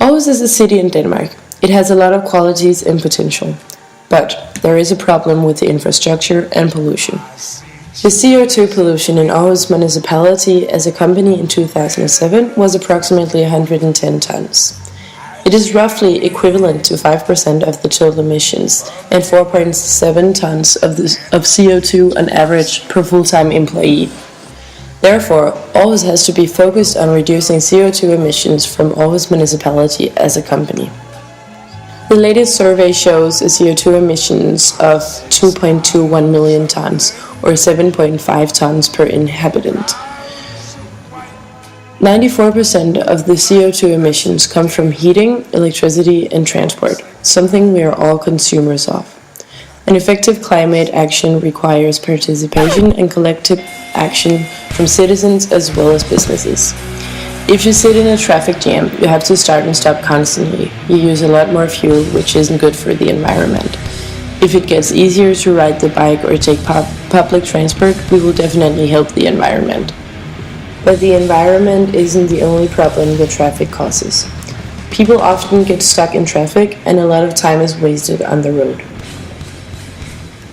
Aarhus is a city in Denmark. It has a lot of qualities and potential. But there is a problem with the infrastructure and pollution. The CO2 pollution in Aarhus municipality as a company in 2007 was approximately 110 tons. It is roughly equivalent to 5% of the total emissions and 4.7 tons of CO2 on average per full-time employee. Therefore, Aarhus has to be focused on reducing CO2 emissions from Aarhus municipality as a company. The latest survey shows a CO2 emissions of 2.21 million tons, or 7.5 tons per inhabitant. 94% of the CO2 emissions come from heating, electricity, and transport, something we are all consumers of. An effective climate action requires participation and collective action from citizens as well as businesses. If you sit in a traffic jam, you have to start and stop constantly. You use a lot more fuel, which isn't good for the environment. If it gets easier to ride the bike or take public transport, we will definitely help the environment. But the environment isn't the only problem that traffic causes. People often get stuck in traffic and a lot of time is wasted on the road.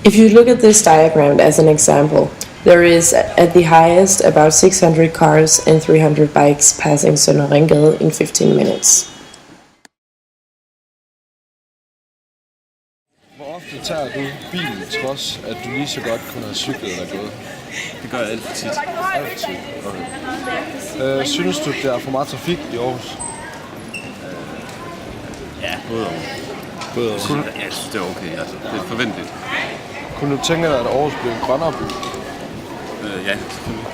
If you look at this diagram as an example, there is at the highest about 600 cars and 300 bikes passing Sønder Ringgade in 15 minutes. Hvor ofte tager du bilen, trods at du lige så godt kunne have cyklet eller gået? Det gør jeg alt for tit. Alt for tit? Okay. Synes du, der er for meget trafik i Aarhus? Ja, både og. Jeg synes, det er okay. Altså, det er forventeligt. Kunne du tænke dig, at Aarhus blev en grønnere by? Ja, selvfølgelig.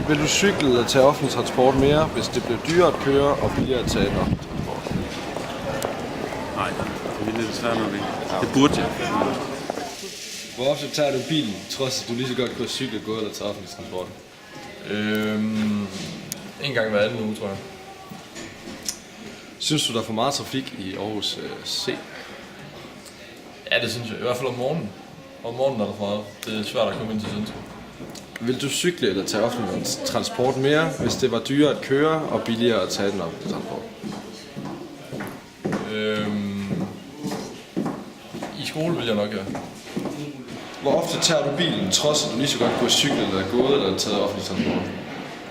Vil du cykle eller tage offentlig transport mere, hvis det blev dyrere at køre og billigere at tage en offentlig transport? Nej, det er lidt svært nok ikke. Det burde jeg. Hvor ofte tager du bilen, trods at du lige så godt kunne cykle, gå eller tage offentlig transport? En gang hver anden uge, tror jeg. Synes du, der er for meget trafik i Aarhus C? Ja, det synes jeg. I hvert fald om morgenen. Om morgenen er der for meget. Det er svært at komme ind til centrum. Vil du cykle eller tage offentlig transport mere, hvis det var dyrere at køre og billigere at tage den offentlige transport? I skole vil jeg nok gøre. Hvor ofte tager du bilen, trods at du lige så godt kunne cykle eller gået eller taget offentlig transport?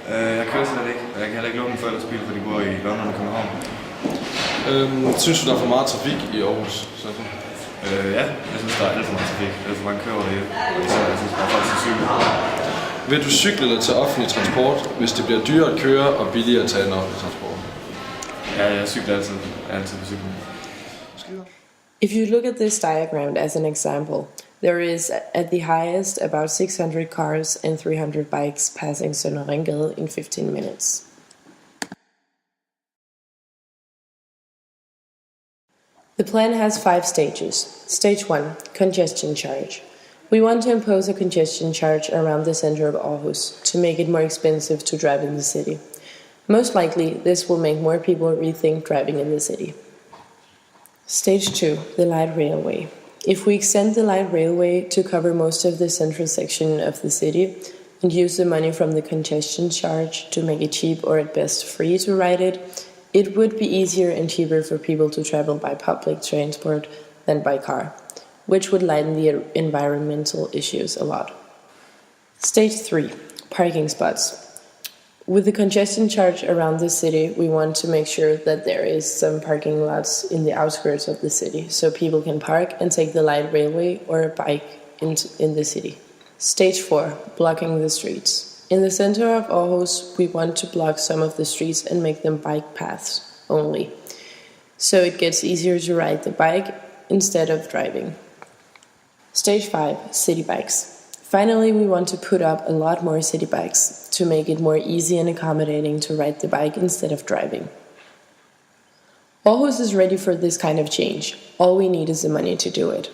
Jeg kører slet ikke, og jeg kan heller ikke låne min forældres bil, for de bor i London og København. Synes du, der er for meget trafik i Aarhus? Ja, jeg synes, der er alt for meget trafik. Alt for mange kører over det hele. Så jeg synes, der er folk til cykel. Vil du cykle eller tage offentlig transport, hvis det bliver dyrere at køre og billigere at tage en offentlig transport? Ja, jeg cykler altid. Jeg er altid på cyklen. If you look at this diagram as an example, there is at the highest about 600 cars and 300 bikes passing Sønder Ringgade in 15 minutes. The plan has 5 stages. Stage 1, congestion charge. We want to impose a congestion charge around the center of Aarhus to make it more expensive to drive in the city. Most likely, this will make more people rethink driving in the city. Stage 2, the light railway. If we extend the light railway to cover most of the central section of the city and use the money from the congestion charge to make it cheap or at best free to ride it, it would be easier and cheaper for people to travel by public transport than by car, which would lighten the environmental issues a lot. Stage 3, parking spots. With the congestion charge around the city, we want to make sure that there is some parking lots in the outskirts of the city, so people can park and take the light railway or a bike in the city. Stage 4, blocking the streets. In the center of Aarhus, we want to block some of the streets and make them bike paths only, so it gets easier to ride the bike instead of driving. Stage 5, city bikes. Finally, we want to put up a lot more city bikes to make it more easy and accommodating to ride the bike instead of driving. Aarhus is ready for this kind of change. All we need is the money to do it.